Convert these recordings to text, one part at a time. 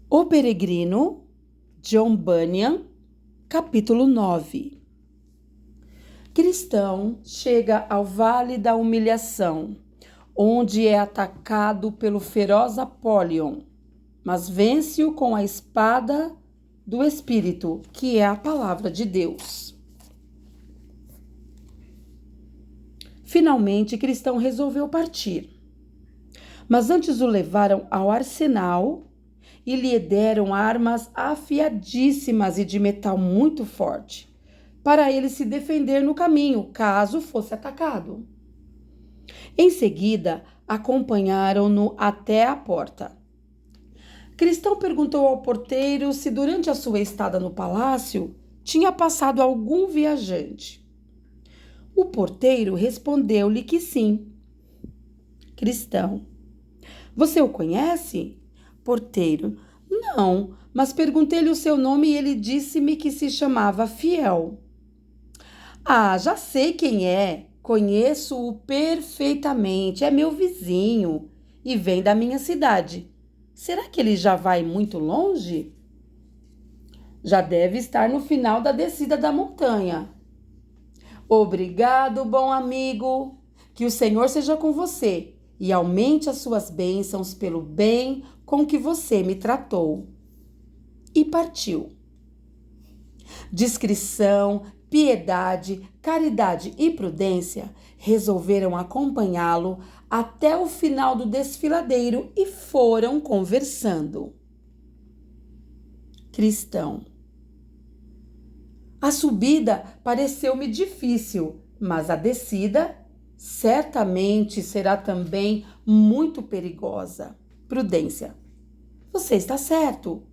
O Peregrino, John Bunyan, capítulo 9. Cristão chega ao Vale da Humilhação, onde é atacado pelo feroz Apollyon, mas vence-o com a espada do Espírito, que é a palavra de Deus. Finalmente, Cristão resolveu partir, mas antes o levaram ao arsenal e lhe deram armas afiadíssimas e de metal muito forte, para ele se defender no caminho, caso fosse atacado. Em seguida, acompanharam-no até a porta. Cristão perguntou ao porteiro se durante a sua estada no palácio tinha passado algum viajante. O porteiro respondeu-lhe que sim. Cristão: você o conhece? Porteiro: não, mas perguntei-lhe o seu nome e ele disse-me que se chamava Fiel. Ah, já sei quem é, conheço-o perfeitamente, é meu vizinho e vem da minha cidade. Será que ele já vai muito longe? Já deve estar no final da descida da montanha. Obrigado, bom amigo, que o Senhor seja com você e aumente as suas bênçãos pelo bem com que você me tratou. E partiu. Discrição, piedade, caridade e prudência resolveram acompanhá-lo até o final do desfiladeiro e foram conversando. Cristão: a subida pareceu-me difícil, mas a descida certamente será também muito perigosa. Prudência: você está certo.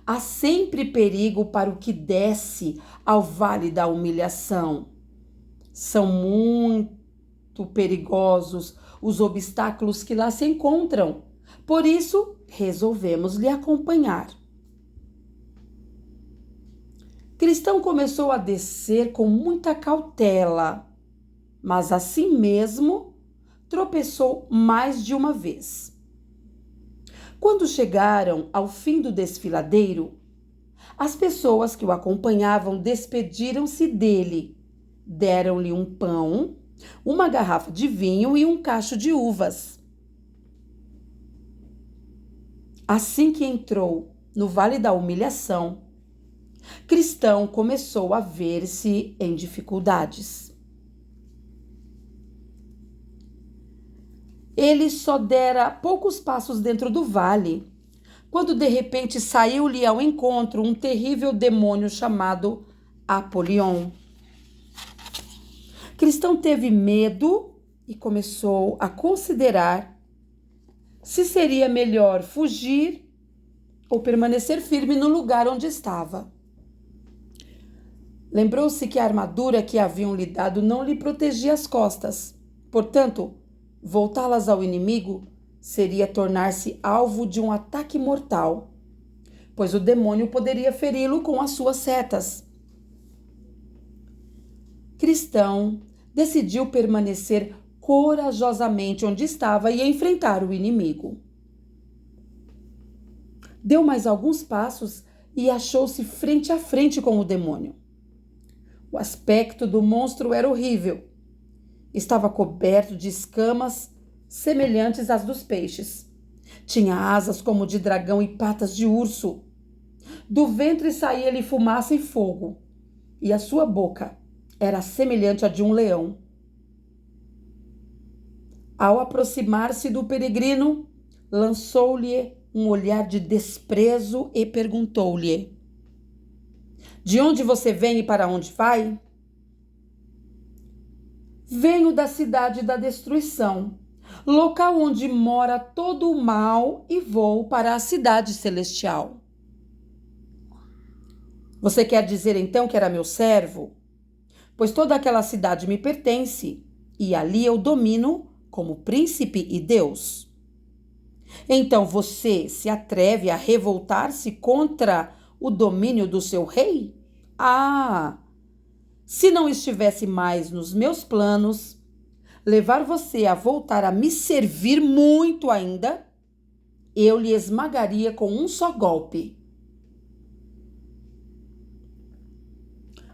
Há sempre perigo para o que desce ao Vale da Humilhação. São muito perigosos os obstáculos que lá se encontram. Por isso, resolvemos lhe acompanhar. Cristão começou a descer com muita cautela, mas assim mesmo tropeçou mais de uma vez. Quando chegaram ao fim do desfiladeiro, as pessoas que o acompanhavam despediram-se dele, deram-lhe um pão, uma garrafa de vinho e um cacho de uvas. Assim que entrou no Vale da Humilhação, Cristão começou a ver-se em dificuldades. Ele só dera poucos passos dentro do vale, quando de repente saiu-lhe ao encontro um terrível demônio chamado Apollyon. Cristão teve medo e começou a considerar se seria melhor fugir ou permanecer firme no lugar onde estava. Lembrou-se que a armadura que haviam lhe dado não lhe protegia as costas, portanto, voltá-las ao inimigo seria tornar-se alvo de um ataque mortal, pois o demônio poderia feri-lo com as suas setas. Cristão decidiu permanecer corajosamente onde estava e enfrentar o inimigo. Deu mais alguns passos e achou-se frente a frente com o demônio. O aspecto do monstro era horrível. Estava coberto de escamas semelhantes às dos peixes. Tinha asas como de dragão e patas de urso. Do ventre saía-lhe fumaça e fogo, e a sua boca era semelhante à de um leão. Ao aproximar-se do peregrino, lançou-lhe um olhar de desprezo e perguntou-lhe: de onde você vem e para onde vai? Venho da cidade da destruição, local onde mora todo o mal, e vou para a cidade celestial. Você quer dizer então que era meu servo? Pois toda aquela cidade me pertence, e ali eu domino como príncipe e Deus. Então você se atreve a revoltar-se contra o domínio do seu rei? Ah! Se não estivesse mais nos meus planos, levar você a voltar a me servir muito ainda, eu lhe esmagaria com um só golpe.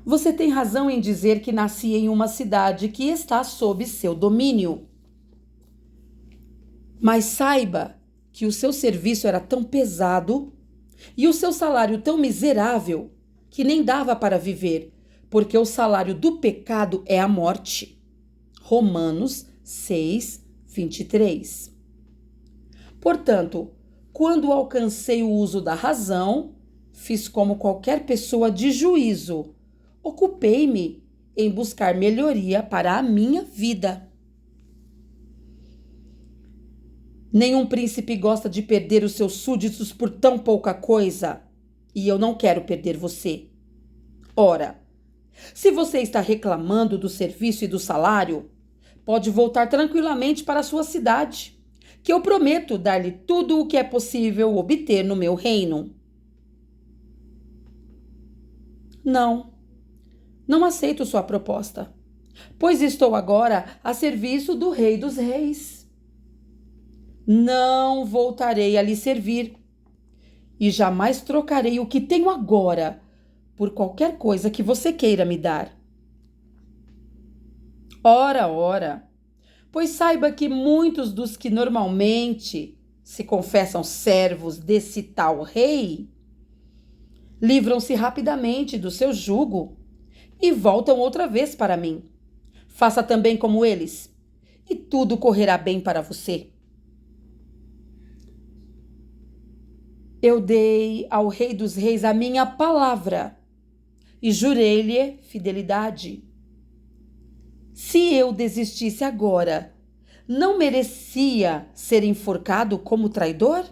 Você tem razão em dizer que nasci em uma cidade que está sob seu domínio. Mas saiba que o seu serviço era tão pesado e o seu salário tão miserável que nem dava para viver, porque o salário do pecado é a morte. Romanos 6, 23. Portanto, quando alcancei o uso da razão, fiz como qualquer pessoa de juízo. Ocupei-me em buscar melhoria para a minha vida. Nenhum príncipe gosta de perder os seus súditos por tão pouca coisa, e eu não quero perder você. Ora, se você está reclamando do serviço e do salário, pode voltar tranquilamente para a sua cidade, que eu prometo dar-lhe tudo o que é possível obter no meu reino. Não aceito sua proposta, pois estou agora a serviço do Rei dos Reis. Não voltarei a lhe servir e jamais trocarei o que tenho agora por qualquer coisa que você queira me dar. Ora, pois saiba que muitos dos que normalmente se confessam servos desse tal rei livram-se rapidamente do seu jugo e voltam outra vez para mim. Faça também como eles, e tudo correrá bem para você. Eu dei ao Rei dos Reis a minha palavra e jurei-lhe fidelidade. Se eu desistisse agora, não merecia ser enforcado como traidor?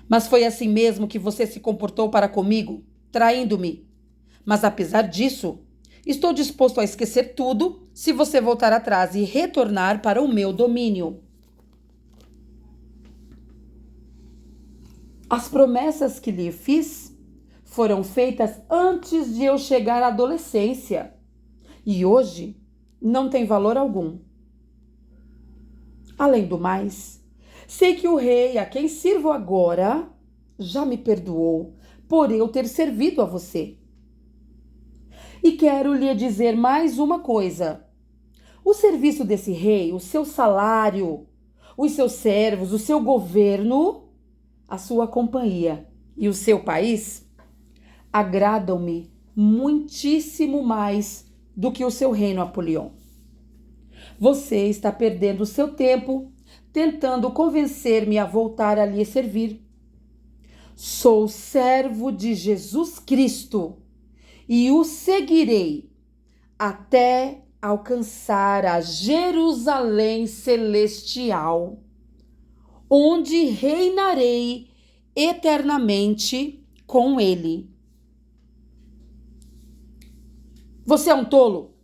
Mas foi assim mesmo que você se comportou para comigo, traindo-me. Mas apesar disso, estou disposto a esquecer tudo se você voltar atrás e retornar para o meu domínio. As promessas que lhe fiz foram feitas antes de eu chegar à adolescência e hoje não tem valor algum. Além do mais, sei que o rei a quem sirvo agora já me perdoou por eu ter servido a você. E quero lhe dizer mais uma coisa. O serviço desse rei, o seu salário, os seus servos, o seu governo, a sua companhia e o seu país agradam-me muitíssimo mais do que o seu reino, Apolion. Você está perdendo o seu tempo tentando convencer-me a voltar a lhe servir. Sou servo de Jesus Cristo e o seguirei até alcançar a Jerusalém celestial, onde reinarei eternamente com ele. Você é um tolo?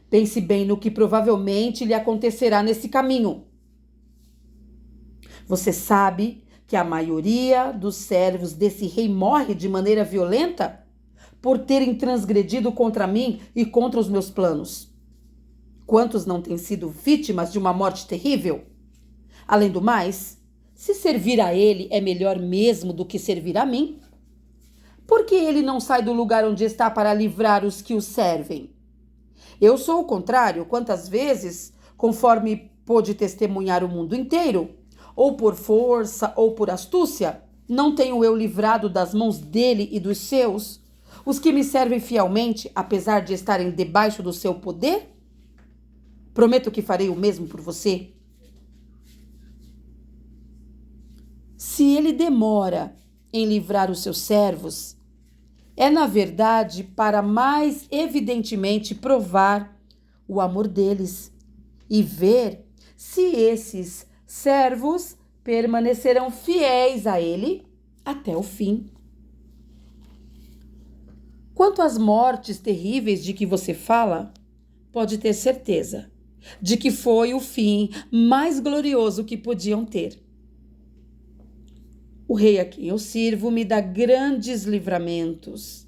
Pense bem no que provavelmente lhe acontecerá nesse caminho. Você sabe que a maioria dos servos desse rei morre de maneira violenta por terem transgredido contra mim e contra os meus planos. Quantos não têm sido vítimas de uma morte terrível? Além do mais, se servir a ele é melhor mesmo do que servir a mim. Por que ele não sai do lugar onde está para livrar os que o servem? Eu sou o contrário. Quantas vezes, conforme pôde testemunhar o mundo inteiro, ou por força ou por astúcia, não tenho eu livrado das mãos dele e dos seus os que me servem fielmente, apesar de estarem debaixo do seu poder? Prometo que farei o mesmo por você. Se ele demora em livrar os seus servos, é na verdade para mais evidentemente provar o amor deles e ver se esses servos permanecerão fiéis a ele até o fim. Quanto às mortes terríveis de que você fala, pode ter certeza de que foi o fim mais glorioso que podiam ter. O rei a quem eu sirvo me dá grandes livramentos.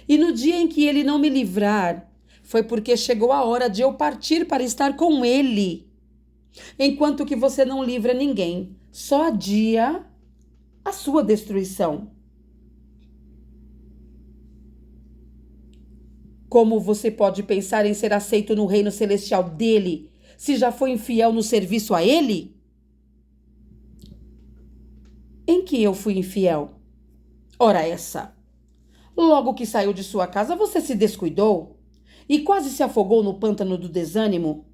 E no dia em que ele não me livrar, foi porque chegou a hora de eu partir para estar com ele. enquanto que você não livra ninguém, só adia a sua destruição. Como você pode pensar em ser aceito no reino celestial dele, se já foi infiel no serviço a ele? Em que eu fui infiel? Ora essa! Logo que saiu de sua casa, você se descuidou e quase se afogou no pântano do desânimo.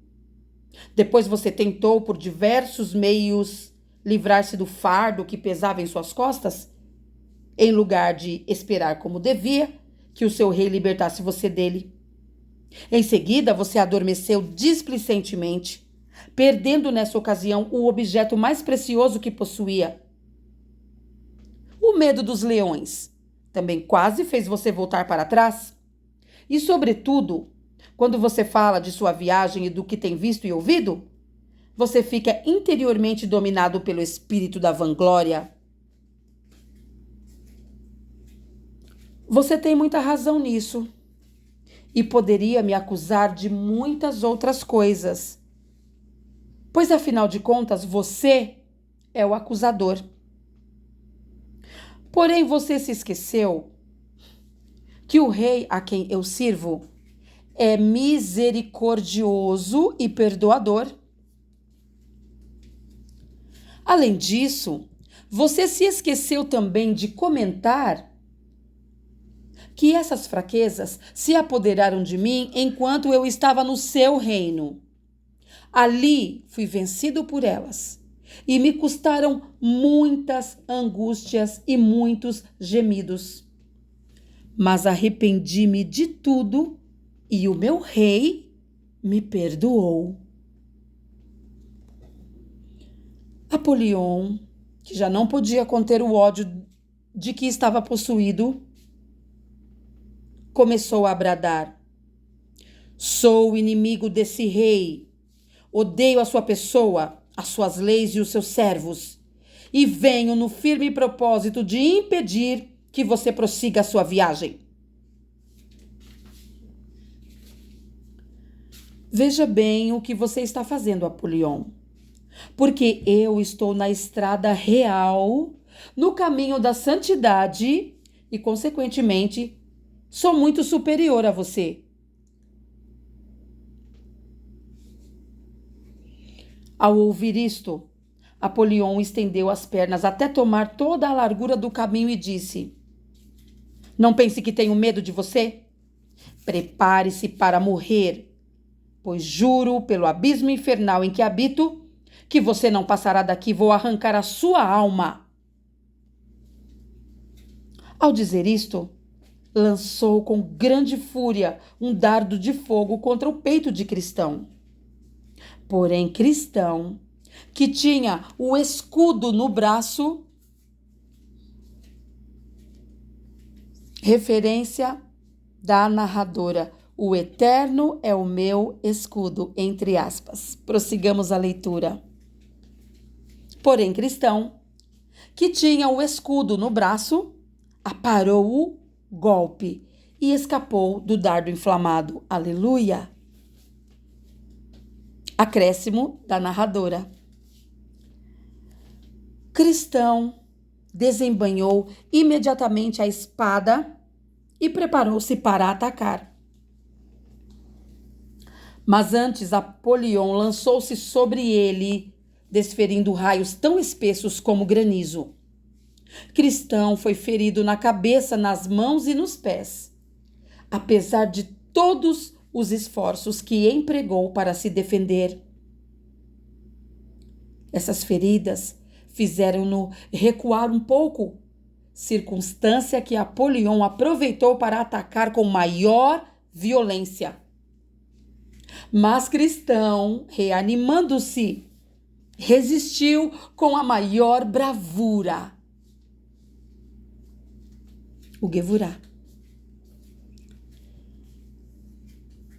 Depois você tentou, por diversos meios, livrar-se do fardo que pesava em suas costas, em lugar de esperar como devia que o seu rei libertasse você dele. Em seguida, você adormeceu displicentemente, perdendo nessa ocasião o objeto mais precioso que possuía. O medo dos leões também quase fez você voltar para trás. E, sobretudo, quando você fala de sua viagem e do que tem visto e ouvido, você fica interiormente dominado pelo espírito da vanglória. Você tem muita razão nisso e poderia me acusar de muitas outras coisas, pois afinal de contas você é o acusador. Porém, você se esqueceu que o rei a quem eu sirvo é misericordioso e perdoador. Além disso, você se esqueceu também de comentar que essas fraquezas se apoderaram de mim enquanto eu estava no seu reino. Ali fui vencido por elas e me custaram muitas angústias e muitos gemidos. Mas arrependi-me de tudo e o meu rei me perdoou. Apolion, que já não podia conter o ódio de que estava possuído, começou a bradar: sou inimigo desse rei, odeio a sua pessoa, as suas leis e os seus servos, e venho no firme propósito de impedir que você prossiga a sua viagem. Veja bem o que você está fazendo, Apolion, porque eu estou na estrada real, no caminho da santidade e, consequentemente, sou muito superior a você. Ao ouvir isto, Apolion estendeu as pernas até tomar toda a largura do caminho e disse: não pense que tenho medo de você. Prepare-se para morrer, pois juro pelo abismo infernal em que habito que você não passará daqui, vou arrancar a sua alma. Ao dizer isto, lançou com grande fúria um dardo de fogo contra o peito de Cristão. Porém, Cristão, que tinha o escudo no braço, referência da narradora, o eterno é o meu escudo, entre aspas. Prossigamos a leitura. Porém, Cristão, que tinha o escudo no braço, aparou o golpe e escapou do dardo inflamado. Aleluia! Acréscimo da narradora. Cristão desembainhou imediatamente a espada e preparou-se para atacar. Mas antes, Apolion lançou-se sobre ele, desferindo raios tão espessos como granizo. Cristão foi ferido na cabeça, nas mãos e nos pés, apesar de todos os esforços que empregou para se defender. Essas feridas fizeram-no recuar um pouco, circunstância que Apolion aproveitou para atacar com maior violência. Mas Cristão, reanimando-se, resistiu com a maior bravura. O Gevurah.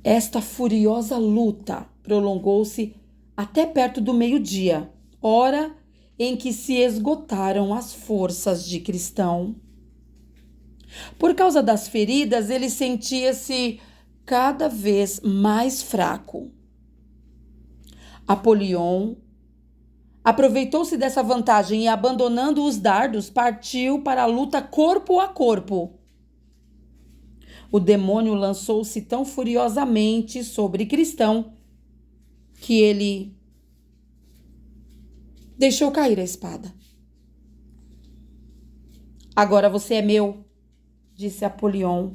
Esta furiosa luta prolongou-se até perto do meio-dia, hora em que se esgotaram as forças de Cristão. Por causa das feridas, ele sentia-se cada vez mais fraco. Apolion aproveitou-se dessa vantagem e, abandonando os dardos, partiu para a luta corpo a corpo. O demônio lançou-se tão furiosamente sobre Cristão que ele deixou cair a espada. Agora você é meu, disse Apolion,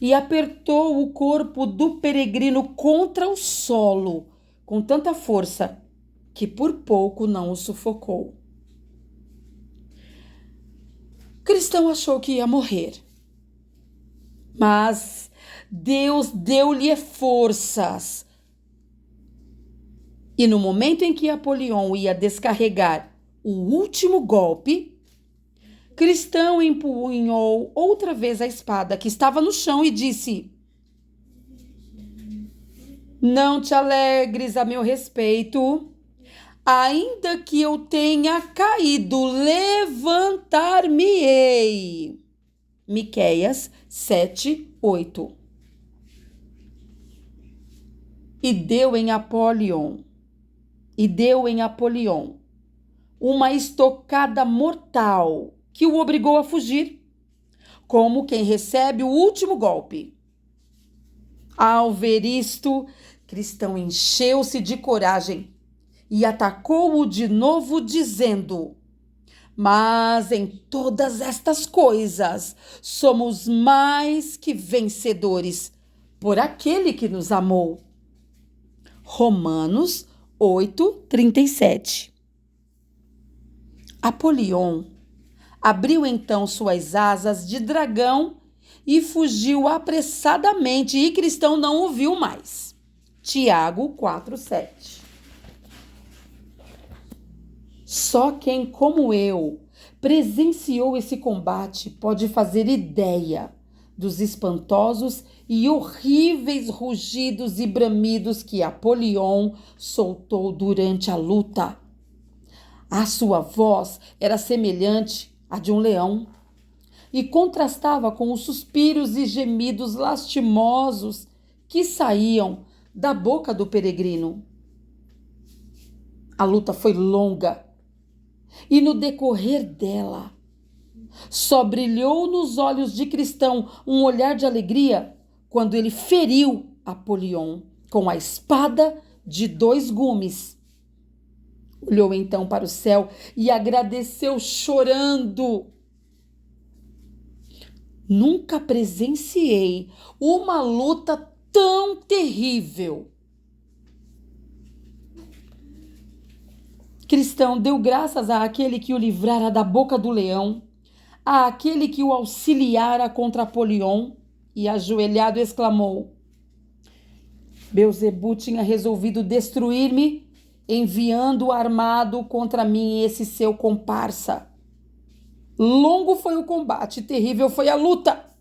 e apertou o corpo do peregrino contra o solo com tanta força que por pouco não o sufocou. Cristão achou que ia morrer, mas Deus deu-lhe forças. E no momento em que Apolion ia descarregar o último golpe, Cristão empunhou outra vez a espada que estava no chão e disse: não te alegres a meu respeito. Ainda que eu tenha caído, levantar-me-ei. Miqueias 7:8. E deu em Apolion uma estocada mortal que o obrigou a fugir, como quem recebe o último golpe. Ao ver isto, Cristão encheu-se de coragem e atacou-o de novo, dizendo: mas em todas estas coisas somos mais que vencedores por aquele que nos amou. Romanos 8:37. Apolion abriu então suas asas de dragão e fugiu apressadamente, e Cristão não o viu mais. Tiago 4:7. Só quem, como eu, presenciou esse combate pode fazer ideia dos espantosos e horríveis rugidos e bramidos que Apolion soltou durante a luta. A sua voz era semelhante à de um leão e contrastava com os suspiros e gemidos lastimosos que saíam da boca do peregrino. A luta foi longa. E no decorrer dela, só brilhou nos olhos de Cristão um olhar de alegria quando ele feriu Apolion com a espada de 2 gumes. Olhou então para o céu e agradeceu chorando. Nunca presenciei uma luta tão terrível. Cristão deu graças àquele que o livrara da boca do leão, àquele que o auxiliara contra Apolion, e ajoelhado exclamou: Beelzebu tinha resolvido destruir-me, enviando armado contra mim esse seu comparsa. Longo foi o combate, terrível foi a luta.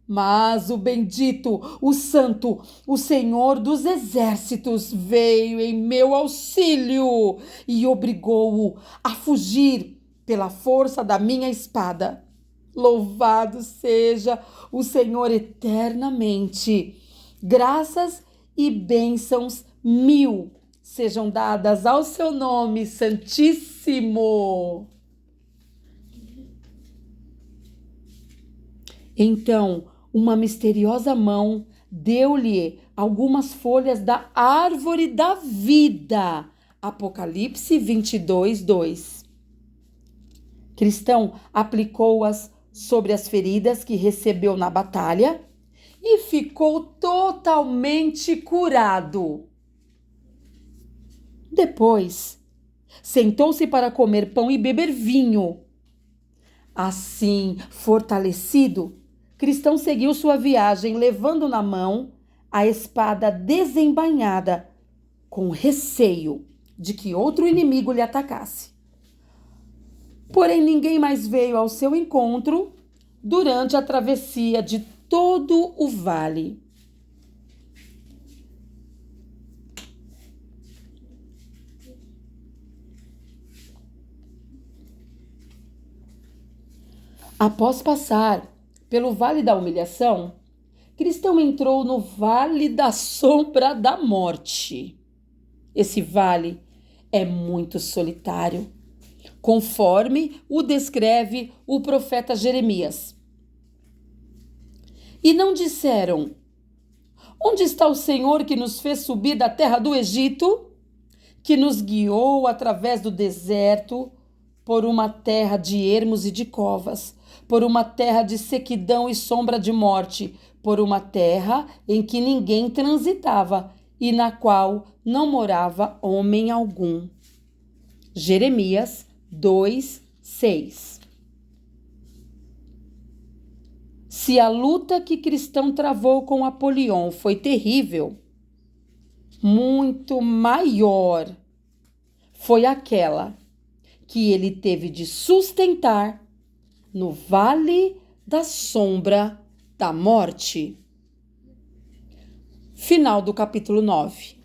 Mas o bendito, o santo, o Senhor dos exércitos veio em meu auxílio e obrigou-o a fugir pela força da minha espada. Louvado seja o Senhor eternamente. Graças e bênçãos 1000 sejam dadas ao seu nome santíssimo. Então, uma misteriosa mão deu-lhe algumas folhas da árvore da vida. Apocalipse 22:2. Cristão aplicou-as sobre as feridas que recebeu na batalha e ficou totalmente curado. Depois, sentou-se para comer pão e beber vinho. Assim, fortalecido, Cristão seguiu sua viagem, levando na mão a espada desembainhada, com receio de que outro inimigo lhe atacasse. Porém, ninguém mais veio ao seu encontro durante a travessia de todo o vale. Após passar pelo Vale da Humilhação, Cristão entrou no Vale da Sombra da Morte. Esse vale é muito solitário, conforme o descreve o profeta Jeremias. E não disseram: onde está o Senhor que nos fez subir da terra do Egito, que nos guiou através do deserto, por uma terra de ermos e de covas, por uma terra de sequidão e sombra de morte, por uma terra em que ninguém transitava e na qual não morava homem algum. Jeremias 2:6. Se a luta que Cristão travou com Apolion foi terrível, muito maior foi aquela que ele teve de sustentar no vale da sombra da morte. Final do capítulo 9.